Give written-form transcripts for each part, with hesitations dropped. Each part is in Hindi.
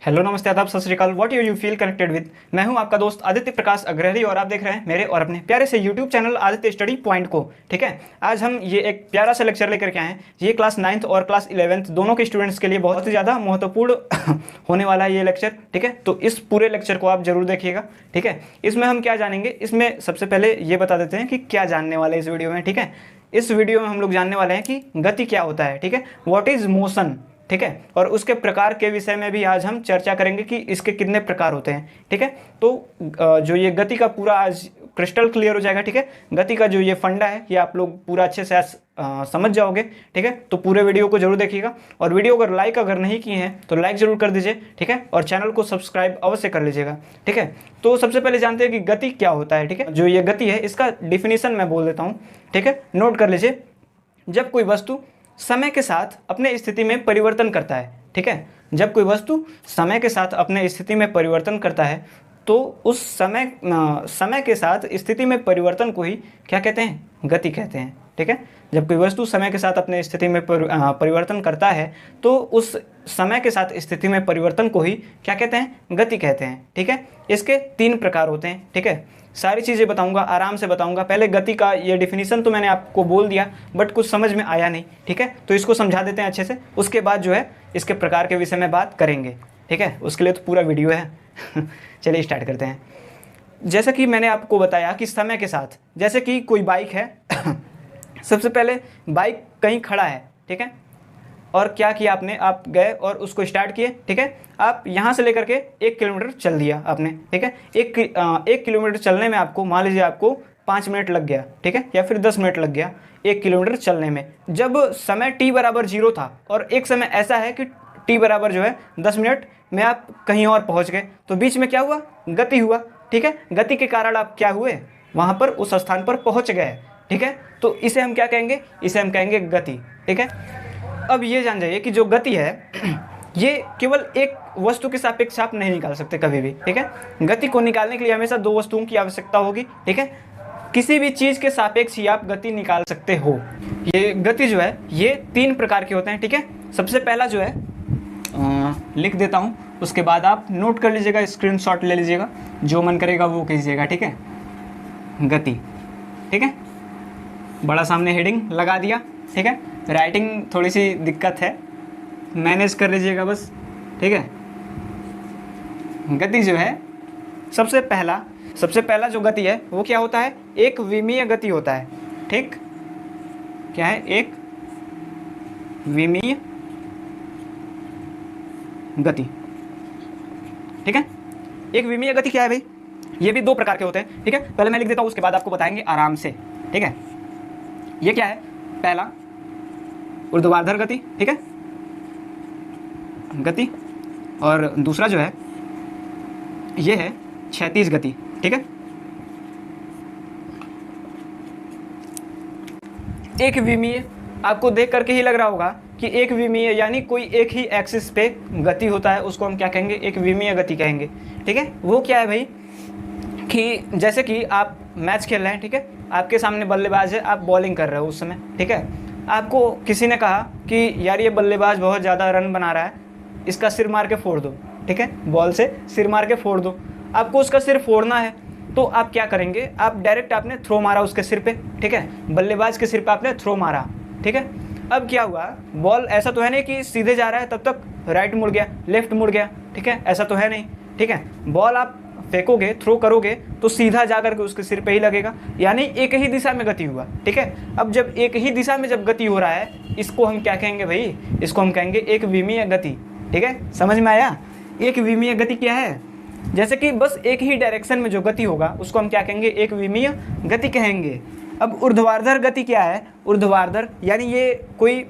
हेलो नमस्ते आदाब सत श्री अकाल। What you feel connected with. मैं हूं आपका दोस्त आदित्य प्रकाश अग्रहरी और आप देख रहे हैं मेरे और अपने प्यारे से YouTube channel Aditya study point को। ठीक है, आज हम ये एक प्यारा सा लेक्चर लेकर के आए हैं। ये क्लास 9th और क्लास 11th दोनों के स्टूडेंट्स के लिए बहुत ही ज़्यादा महत्वपूर्ण होने वाला है ये लेक्चर। ठीक है, तो इस पूरे लेक्चर को आप जरूर देखिएगा। ठीक है, इसमें हम क्या जानेंगे, इसमें सबसे पहले ये बता देते हैं कि क्या जानने वाले हैं इस वीडियो में। ठीक है, इस वीडियो में हम लोग जानने वाले हैं कि गति क्या होता है। ठीक है, व्हाट इज मोशन। ठीक है, और उसके प्रकार के विषय में भी आज हम चर्चा करेंगे कि इसके कितने प्रकार होते हैं। ठीक है, तो जो ये गति का पूरा आज क्रिस्टल क्लियर हो जाएगा। ठीक है, गति का जो ये फंडा है ये आप लोग पूरा अच्छे से समझ जाओगे। ठीक है, तो पूरे वीडियो को जरूर देखिएगा और वीडियो अगर लाइक नहीं किए हैं तो लाइक जरूर कर दीजिए। ठीक है, और चैनल को सब्सक्राइब अवश्य कर लीजिएगा। ठीक है, तो सबसे पहले जानते हैं कि गति क्या होता है। ठीक है, जो ये गति है इसका डिफिनीशन मैं बोल देता हूँ। ठीक है, नोट कर लीजिए। जब कोई वस्तु समय के साथ अपने स्थिति में परिवर्तन करता है। ठीक है, जब कोई वस्तु समय के साथ अपने स्थिति में परिवर्तन करता है तो उस समय के साथ स्थिति में परिवर्तन को ही क्या कहते हैं, गति कहते हैं। ठीक है, जब कोई वस्तु समय के साथ अपने स्थिति में परिवर्तन करता है तो उस समय के साथ स्थिति में परिवर्तन को ही क्या कहते हैं, गति कहते हैं। ठीक है, इसके 3 प्रकार होते हैं। ठीक है, सारी चीज़ें बताऊंगा, आराम से बताऊंगा। पहले गति का ये डिफिनीशन तो मैंने आपको बोल दिया बट कुछ समझ में आया नहीं। ठीक है, तो इसको समझा देते हैं अच्छे से, उसके बाद जो है इसके प्रकार के विषय में बात करेंगे। ठीक है, उसके लिए तो पूरा वीडियो है। चलिए स्टार्ट करते हैं। जैसा कि मैंने आपको बताया कि समय के साथ, जैसे कि कोई बाइक है सबसे पहले बाइक कहीं खड़ा है। ठीक है, और क्या किया आपने, आप गए और उसको स्टार्ट किए। ठीक है, आप यहाँ से लेकर के 1 किलोमीटर चल दिया आपने। ठीक है, एक किलोमीटर चलने में आपको मान लीजिए आपको 5 मिनट लग गया। ठीक है, या फिर 10 मिनट लग गया 1 किलोमीटर चलने में। जब समय t बराबर 0 था और एक समय ऐसा है कि t बराबर जो है 10 मिनट में आप कहीं और पहुँच गए, तो बीच में क्या हुआ, गति हुआ। ठीक है, गति के कारण आप क्या हुए, वहाँ पर उस स्थान पर पहुँच गए। ठीक है, तो इसे हम क्या कहेंगे, इसे हम कहेंगे गति। ठीक है, अब ये जान जाइए कि जो गति है ये केवल एक वस्तु के सापेक्ष आप नहीं निकाल सकते कभी भी। ठीक है, गति को निकालने के लिए हमेशा 2 वस्तुओं की आवश्यकता होगी। ठीक है, किसी भी चीज़ के सापेक्ष ही आप गति निकाल सकते हो। ये गति जो है ये 3 प्रकार के होते हैं। ठीक है, सबसे पहला जो है लिख देता हूँ, उसके बाद आप नोट कर लीजिएगा, स्क्रीनशॉट ले लीजिएगा, जो मन करेगा वो कीजिएगा। ठीक है, गति। ठीक है, बड़ा सामने हेडिंग लगा दिया। ठीक है, राइटिंग थोड़ी सी दिक्कत है, मैनेज कर लीजिएगा बस। ठीक है, गति जो है सबसे पहला जो गति है वो क्या होता है, एक विमीय गति होता है। ठीक, क्या है, एक विमीय गति। ठीक है, एक विमीय गति क्या है भाई, ये भी 2 प्रकार के होते हैं। ठीक है, पहले मैं लिख देता हूँ, उसके बाद आपको बताएंगे आराम से। ठीक है, ये क्या है, पहला ऊर्ध्वाधर गति। ठीक है, गति, और दूसरा जो है ये है क्षैतिज गति। ठीक है, एक विमीय, आपको देख करके ही लग रहा होगा कि एक विमीय यानी कोई एक ही एक्सिस पे गति होता है, उसको हम क्या कहेंगे, एक विमीय गति कहेंगे। ठीक है, वो क्या है भाई कि जैसे कि आप मैच खेल रहे हैं। ठीक है, आपके सामने बल्लेबाज है, आप बॉलिंग कर रहे हो उस समय। ठीक है, आपको किसी ने कहा कि यार ये बल्लेबाज बहुत ज़्यादा रन बना रहा है, इसका सिर मार के फोड़ दो। ठीक है, बॉल से सिर मार के फोड़ दो। आपको उसका सिर फोड़ना है तो आप क्या करेंगे, आप डायरेक्ट आपने थ्रो मारा उसके सिर पे। ठीक है, बल्लेबाज के सिर पे आपने थ्रो मारा। ठीक है, अब क्या हुआ, बॉल ऐसा तो है नहीं कि सीधे जा रहा है तब तक राइट मुड़ गया, लेफ्ट मुड़ गया। ठीक है, ऐसा तो है नहीं। ठीक है, बॉल आप फेंकोगे, थ्रो करोगे तो सीधा जा करके उसके सिर पे ही लगेगा, यानी एक ही दिशा में गति हुआ। ठीक है, अब जब एक ही दिशा में जब गति हो रहा है, इसको हम क्या कहेंगे भाई, इसको हम कहेंगे एक विमीय गति। ठीक है, समझ में आया, एक विमीय गति क्या है, जैसे कि बस एक ही डायरेक्शन में जो गति होगा उसको हम क्या कहेंगे, एक विमीय गति कहेंगे। अब ऊर्ध्वाधर गति क्या है, ऊर्ध्वाधर यानी ये कोई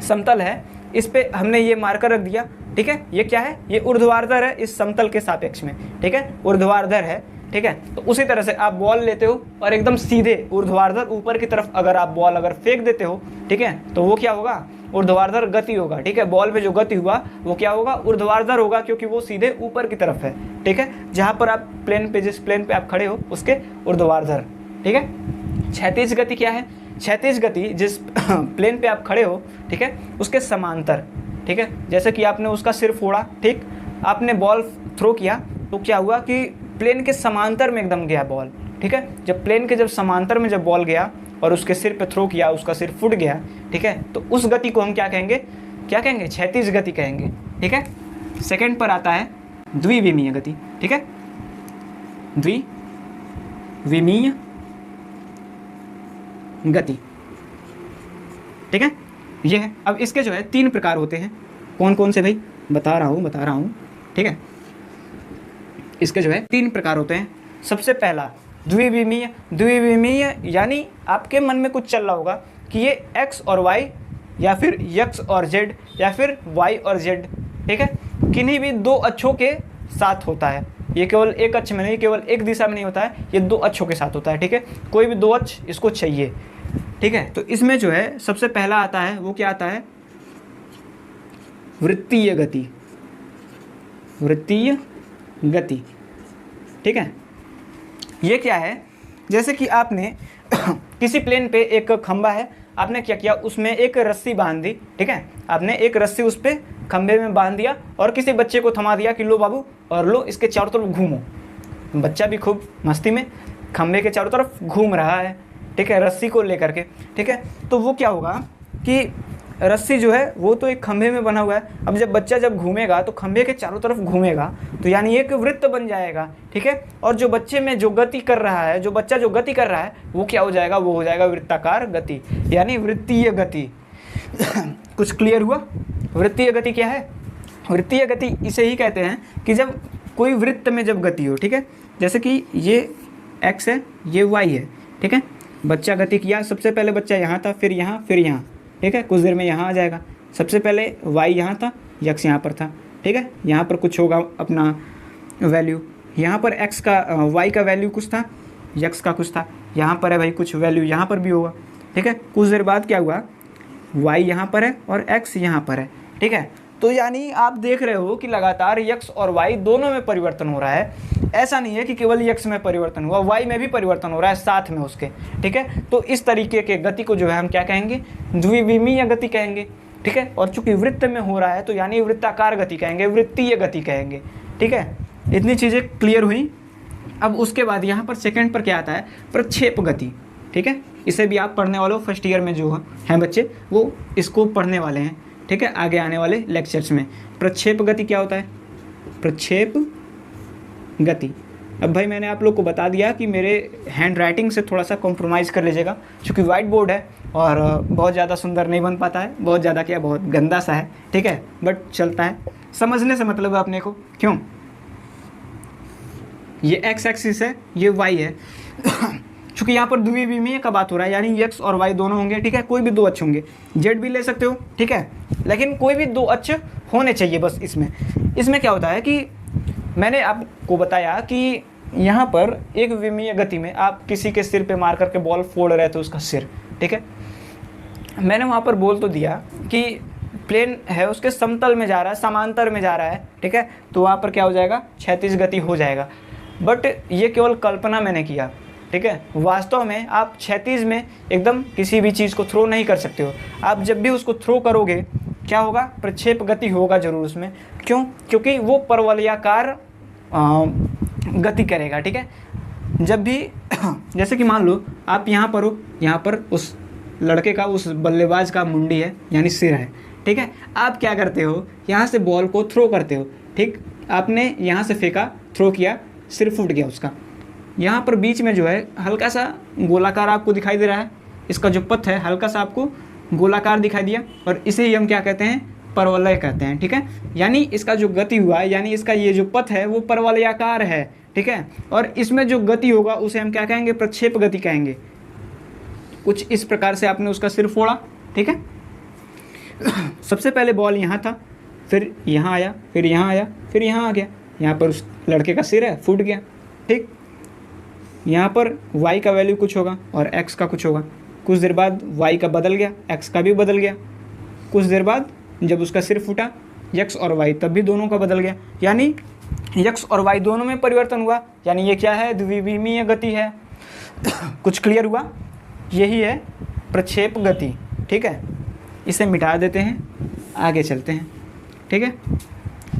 समतल है, इस पे हमने ये मार्कर रख दिया। ठीक है, ये क्या है, ये ऊर्ध्वाधर है इस समतल के सापेक्ष में। ठीक है, ऊर्ध्वाधर है। ठीक है, तो उसी तरह से आप बॉल लेते हो और एकदम सीधे ऊर्ध्वाधर ऊपर की तरफ अगर आप बॉल अगर फेंक देते हो, ठीक है, तो वो क्या होगा, ऊर्ध्वाधर गति होगा। ठीक है, बॉल पे जो गति हुआ वो क्या होगा, ऊर्ध्वाधर होगा, क्योंकि वो सीधे ऊपर की तरफ है। ठीक है, जहाँ पर आप प्लेन पे, जिस प्लेन पे आप खड़े हो उसके ऊर्ध्वाधर। ठीक है, क्षैतिज गति क्या है, क्षैतिज गति जिस प्लेन पे आप खड़े हो, ठीक है, उसके समांतर। ठीक है, जैसे कि आपने उसका सिर फोड़ा, ठीक, आपने बॉल थ्रो किया तो क्या हुआ कि प्लेन के समांतर में एकदम गया बॉल, ठीक है। जब प्लेन के जब समांतर में जब बॉल गया और उसके सिर पे थ्रो किया, उसका सिर फूट गया, ठीक है, तो उस गति को हम क्या कहेंगे, क्षैतिज गति कहेंगे, ठीक है। सेकंड पर आता है द्विविमीय गति, ठीक है, द्विविमीय गति, ठीक है, ये है। अब इसके जो है 3 प्रकार होते हैं। कौन कौन से भाई, बता रहा हूँ, ठीक है। इसके जो है 3 प्रकार होते हैं। सबसे पहला द्विविमीय, यानी आपके मन में कुछ चल रहा होगा कि ये x और y या फिर x और z या फिर y और z, ठीक है, किन्हीं भी 2 अक्षों के साथ होता है। ये केवल एक अक्ष में नहीं, केवल एक दिशा में नहीं होता है, ये 2 अक्षों के साथ होता है, ठीक है। कोई भी 2 अक्ष इसको चाहिए, ठीक है। तो इसमें जो है सबसे पहला आता है, वो क्या आता है, वृत्तीय गति, ठीक है। ये क्या है, जैसे कि आपने किसी प्लेन पे एक खंबा है, आपने क्या किया, उसमें एक रस्सी बांध दी, ठीक है। आपने एक रस्सी उस पे खंबे में बांध दिया और किसी बच्चे को थमा दिया कि लो बाबू, और लो इसके चारों तरफ घूमो। बच्चा भी खूब मस्ती में खंबे के चारों तरफ घूम रहा है, ठीक है, रस्सी को लेकर के, ठीक है। तो वो क्या होगा कि रस्सी जो है वो तो एक खंभे में बना हुआ है। अब जब बच्चा जब घूमेगा तो खंभे के चारों तरफ घूमेगा, तो यानी एक वृत्त बन जाएगा, ठीक है। और जो बच्चे में जो गति कर रहा है, जो बच्चा जो गति कर रहा है, वो क्या हो जाएगा, वो हो जाएगा वृत्ताकार गति, यानी वृत्तीय गति। कुछ क्लियर हुआ? वृत्तीय गति क्या है? वृत्तीय गति इसे ही कहते हैं कि जब कोई वृत्त में जब गति हो, ठीक है। जैसे कि ये x है, ये y है, ठीक है। बच्चा गति किया, सबसे पहले बच्चा यहाँ था, फिर यहाँ, फिर यहाँ, ठीक है। कुछ देर में यहाँ आ जाएगा। सबसे पहले y यहाँ था, x यहाँ पर था, ठीक है। यहाँ पर कुछ होगा अपना वैल्यू, यहाँ पर x का y का वैल्यू कुछ था, x का कुछ था, यहाँ पर है भाई कुछ वैल्यू, यहाँ पर भी होगा, ठीक है। कुछ देर बाद क्या हुआ, y यहाँ पर है और x यहाँ पर है, ठीक है। तो यानी आप देख रहे हो कि लगातार x और y दोनों में परिवर्तन हो रहा है। ऐसा नहीं है कि केवल x में परिवर्तन हुआ, y में भी परिवर्तन हो रहा है साथ में उसके, ठीक है। तो इस तरीके के गति को जो है हम क्या कहेंगे, द्विविमीय गति कहेंगे, ठीक है। और चूंकि वृत्त में हो रहा है तो यानी वृत्ताकार गति कहेंगे, वृत्तीय गति कहेंगे, ठीक है। इतनी चीज़ें क्लियर हुई। अब उसके बाद यहाँ पर सेकेंड पर क्या आता है, प्रक्षेप गति, ठीक है। इसे भी आप पढ़ने वाले हो, फर्स्ट ईयर में जो हैं बच्चे वो इसको पढ़ने वाले हैं, ठीक है, आगे आने वाले लेक्चर्स में। प्रक्षेप गति क्या होता है, प्रक्षेप गति। अब भाई मैंने आप लोग को बता दिया कि मेरे हैंड राइटिंग से थोड़ा सा कॉम्प्रोमाइज़ कर लीजिएगा, क्योंकि वाइट बोर्ड है और बहुत ज़्यादा सुंदर नहीं बन पाता है, बहुत ज़्यादा क्या, बहुत गंदा सा है, ठीक है, बट चलता है, समझने से मतलब है अपने को। क्यों, ये x एक्सिस है, ये y है। चूँकि यहाँ पर द्विविमीय का बात हो रहा है, यानी x और y दोनों होंगे, ठीक है। कोई भी 2 अक्ष होंगे, z भी ले सकते हो, ठीक है, लेकिन कोई भी 2 अक्ष होने चाहिए बस। इसमें क्या होता है कि मैंने आपको बताया कि यहाँ पर एक विमीय गति में आप किसी के सिर पे मार करके बॉल फोड़ रहे थे उसका सिर, ठीक है। मैंने वहाँ पर बोल तो दिया कि प्लेन है उसके समतल में जा रहा है, समांतर में जा रहा है, ठीक है, तो वहाँ पर क्या हो जाएगा, क्षैतिज गति हो जाएगा। बट ये केवल कल्पना मैंने किया, ठीक है। वास्तव में आप क्षैतिज में एकदम किसी भी चीज़ को थ्रो नहीं कर सकते हो। आप जब भी उसको थ्रो करोगे क्या होगा, प्रक्षेप गति होगा जरूर उसमें। क्यों, क्योंकि वो परवलयाकार गति करेगा, ठीक है। जब भी जैसे कि मान लो आप यहाँ पर हो, यहाँ पर उस लड़के का, उस बल्लेबाज का मुंडी है, यानी सिर है, ठीक है। आप क्या करते हो, यहाँ से बॉल को थ्रो करते हो, ठीक। आपने यहाँ से फेंका, थ्रो किया, सिर फूट गया उसका। यहाँ पर बीच में जो है हल्का सा गोलाकार आपको दिखाई दे रहा है, इसका जो पथ है हल्का सा आपको गोलाकार दिखाई दिया, और इसे ही हम क्या कहते हैं, परवलय कहते हैं, ठीक है। यानी इसका जो गति हुआ है, यानी इसका ये जो पथ है वो परवलयाकार है, ठीक है। और इसमें जो गति होगा उसे हम क्या कहेंगे, प्रक्षेप गति कहेंगे। कुछ इस प्रकार से आपने उसका सिर फोड़ा, ठीक है। सबसे पहले बॉल यहाँ था, फिर यहाँ आया, फिर यहाँ आया, फिर यहाँ आ गया। यहाँ पर उस लड़के का सिर है, फूट गया, ठीक। यहाँ पर y का वैल्यू कुछ होगा और x का कुछ होगा। कुछ देर बाद y का बदल गया, x का भी बदल गया। कुछ देर बाद जब उसका सिर फूटा, x और y तब भी दोनों का बदल गया, यानी x और y दोनों में परिवर्तन हुआ। यानी ये क्या है, द्विविमीय गति है। कुछ क्लियर हुआ? यही है प्रक्षेप गति, ठीक है। इसे मिटा देते हैं, आगे चलते हैं, ठीक है।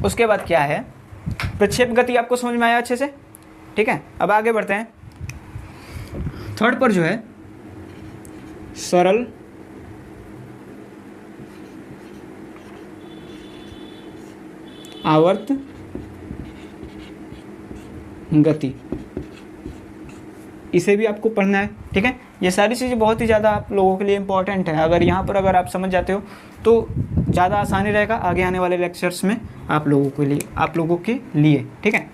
उसके बाद क्या है, प्रक्षेप गति आपको समझ में आया अच्छे से, ठीक है। अब आगे बढ़ते हैं। थर्ड पर जो है सरल आवर्त गति, इसे भी आपको पढ़ना है, ठीक है। ये सारी चीज़ें बहुत ही ज़्यादा आप लोगों के लिए इंपॉर्टेंट है। अगर यहाँ पर अगर आप समझ जाते हो तो ज़्यादा आसानी रहेगा आगे आने वाले लेक्चर्स में आप लोगों के लिए, ठीक है।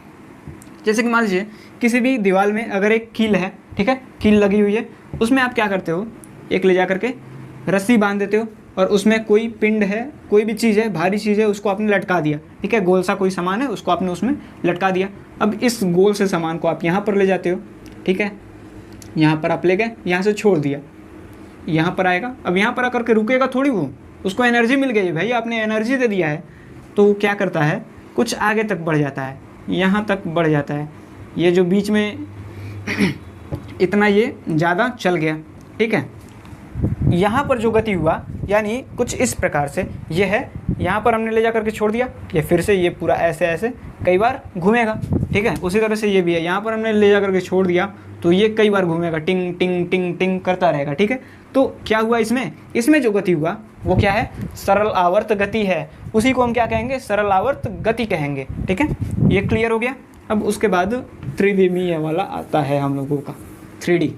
जैसे कि मान लीजिए किसी भी दीवार में अगर एक कील है, ठीक है, कील लगी हुई है, उसमें आप क्या करते हो, एक ले जा करके रस्सी बांध देते हो और उसमें कोई पिंड है, कोई भी चीज़ है, भारी चीज़ है, उसको आपने लटका दिया, ठीक है। गोल सा कोई सामान है, उसको आपने उसमें लटका दिया। अब इस गोल से सामान को आप यहाँ पर ले जाते हो, ठीक है, यहाँ पर आप ले गए, यहाँ से छोड़ दिया, यहाँ पर आएगा। अब यहाँ पर आकर के रुकेगा थोड़ी, वो उसको एनर्जी मिल गई है भाई, आपने एनर्जी दे दिया है, तो वो क्या करता है, कुछ आगे तक बढ़ जाता है, यहाँ तक बढ़ जाता है। ये जो बीच में इतना ये ज़्यादा चल गया, ठीक है। यहाँ पर जो गति हुआ यानी कुछ इस प्रकार से ये है, यहाँ पर हमने ले जा करके छोड़ दिया, ये फिर से ये पूरा ऐसे ऐसे कई बार घूमेगा, ठीक है। उसी तरह से ये भी है, यहाँ पर हमने ले जा करके छोड़ दिया तो ये कई बार घूमेगा, टिंग टिंग टिंग टिंग करता रहेगा, ठीक है। तो क्या हुआ इसमें जो गति हुआ वो क्या है, सरल आवर्त गति है। उसी को हम क्या कहेंगे, सरल आवर्त गति कहेंगे, ठीक है। ये क्लियर हो गया। अब उसके बाद त्रिविमीय वाला आता है हम लोगों का 3D,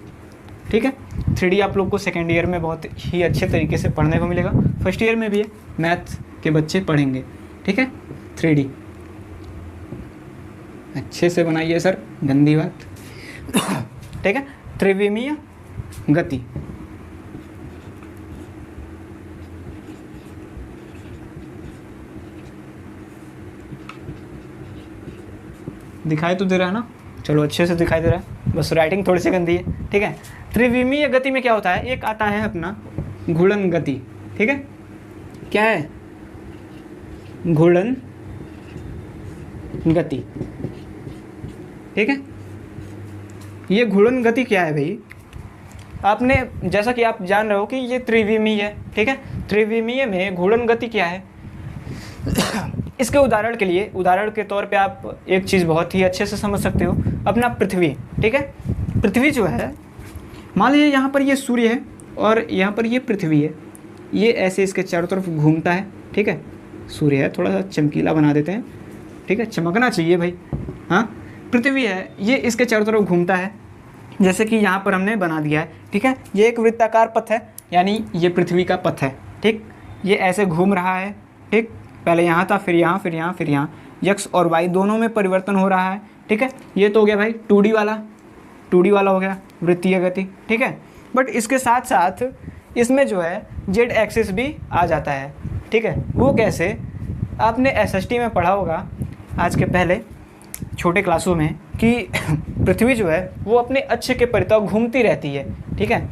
ठीक है। 3D आप लोग को सेकेंड ईयर में बहुत ही अच्छे तरीके से पढ़ने को मिलेगा, फर्स्ट ईयर में भी है, मैथ के बच्चे पढ़ेंगे, ठीक है। 3D अच्छे से बनाइए सर, गंदी बात, ठीक है। त्रिविमीय गति, दिखाई तो दे रहा है ना, चलो अच्छे से दिखाई दे रहा है, बस राइटिंग थोड़ी सी गंदी है, ठीक है। त्रिविमीय गति में क्या होता है, एक आता है अपना घूर्णन गति, ठीक है। क्या है, घूर्णन गति, ठीक है। ये घूर्णन गति क्या है भाई, आपने जैसा कि आप जान रहे हो कि ये त्रिविमीय है, ठीक है। त्रिविमीय में घूर्णन गति क्या है इसके उदाहरण के तौर पे आप एक चीज़ बहुत ही अच्छे से समझ सकते हो, अपना पृथ्वी, ठीक है। पृथ्वी जो है, मान लीजिए यहाँ पर ये सूर्य है और यहाँ पर ये पृथ्वी है, ये ऐसे इसके चारों तरफ घूमता है, ठीक है। सूर्य है, थोड़ा सा चमकीला बना देते हैं, ठीक है, चमकना चाहिए भाई, हाँ। पृथ्वी है, ये इसके चारों तरफ घूमता है, जैसे कि यहाँ पर हमने बना दिया है, ठीक है। ये एक वृत्ताकार पथ है, यानी ये पृथ्वी का पथ है, ठीक। ये ऐसे घूम रहा है, ठीक, पहले यहाँ था, फिर यहाँ, फिर यहाँ, फिर यहाँ, एक्स और वाई दोनों में परिवर्तन हो रहा है, ठीक है। ये तो हो गया भाई 2D वाला हो गया वृत्तीय गति, ठीक है। बट इसके साथ साथ इसमें जो है जेड एक्सिस भी आ जाता है, ठीक है। वो कैसे, आपने एसएसटी में पढ़ा होगा आज के पहले छोटे क्लासों में कि पृथ्वी जो है वो अपने अक्ष के परितः घूमती रहती है, ठीक है।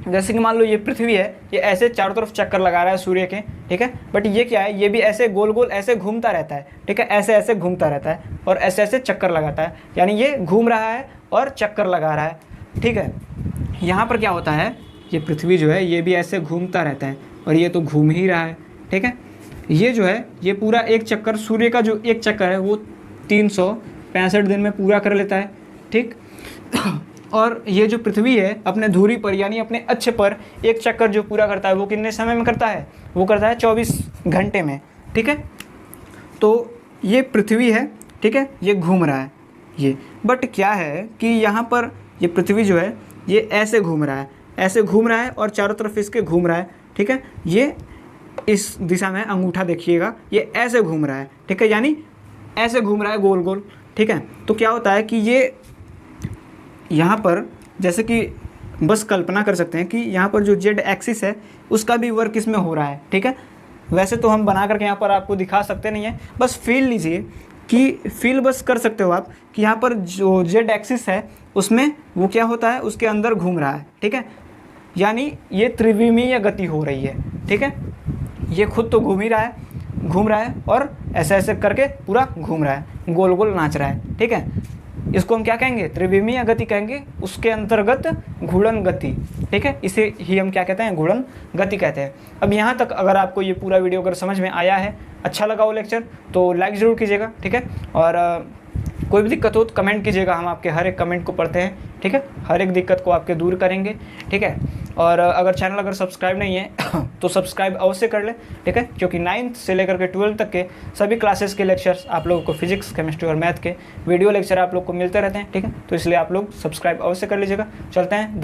जैसे कि मान लो ये पृथ्वी है, ये ऐसे चारों तरफ चक्कर लगा रहा है सूर्य के, ठीक है। बट ये क्या है, ये भी ऐसे गोल गोल ऐसे घूमता रहता है, ठीक है, ऐसे ऐसे घूमता रहता है और ऐसे ऐसे चक्कर लगाता है, यानी ये घूम रहा है और चक्कर लगा रहा है, ठीक है। यहाँ पर क्या होता है, ये पृथ्वी जो है ये भी ऐसे घूमता रहता है और ये तो घूम ही रहा है, ठीक है। ये जो है ये पूरा एक चक्कर, सूर्य का जो एक चक्कर है वो 365 दिन में पूरा कर लेता है, ठीक। और ये जो पृथ्वी है अपने धुरी पर यानी अपने अक्ष पर एक चक्कर जो पूरा करता है वो कितने समय में करता है, वो करता है 24 घंटे में, ठीक है। तो ये पृथ्वी है, ठीक है, ये घूम रहा है ये, बट क्या है कि यहाँ पर ये पृथ्वी जो है ये ऐसे घूम रहा है और चारों तरफ इसके घूम रहा है, ठीक है। ये इस दिशा में अंगूठा देखिएगा, ये ऐसे घूम रहा है, ठीक है, यानी ऐसे घूम रहा है गोल गोल, ठीक है। तो क्या होता है कि ये यहाँ पर जैसे कि बस कल्पना कर सकते हैं कि यहाँ पर जो जेड एक्सिस है उसका भी वर्क इसमें हो रहा है, ठीक है। वैसे तो हम बना करके यहाँ पर आपको दिखा सकते नहीं है, बस फील लीजिए कि फील बस कर सकते हो आप कि यहाँ पर जो जेड एक्सिस है उसमें वो क्या होता है, उसके अंदर घूम रहा है, ठीक है। यानी ये त्रिविमीय गति हो रही है, ठीक है। ये खुद तो घूम रहा है और ऐसे ऐसे करके पूरा घूम रहा है, गोल गोल नाच रहा है, ठीक है। इसको हम क्या कहेंगे, त्रिविमीय गति कहेंगे, उसके अंतर्गत घूर्णन गति, ठीक है। इसे ही हम क्या कहते हैं, घूर्णन गति कहते हैं। अब यहाँ तक अगर आपको ये पूरा वीडियो अगर समझ में आया है अच्छा लगा वो लेक्चर तो लाइक ज़रूर कीजिएगा, ठीक है। और कोई भी दिक्कत हो तो कमेंट कीजिएगा, हम आपके हर एक कमेंट को पढ़ते हैं, ठीक है। हर एक दिक्कत को आपके दूर करेंगे, ठीक है। और अगर चैनल अगर सब्सक्राइब नहीं है तो सब्सक्राइब अवश्य कर ले, ठीक है, क्योंकि 9th से लेकर के 12th तक के सभी क्लासेस के लेक्चर्स आप लोगों को फिजिक्स, केमिस्ट्री और मैथ के वीडियो लेक्चर आप लोग को मिलते रहते हैं, ठीक है। तो इसलिए आप लोग सब्सक्राइब अवश्य कर लीजिएगा। चलते हैं।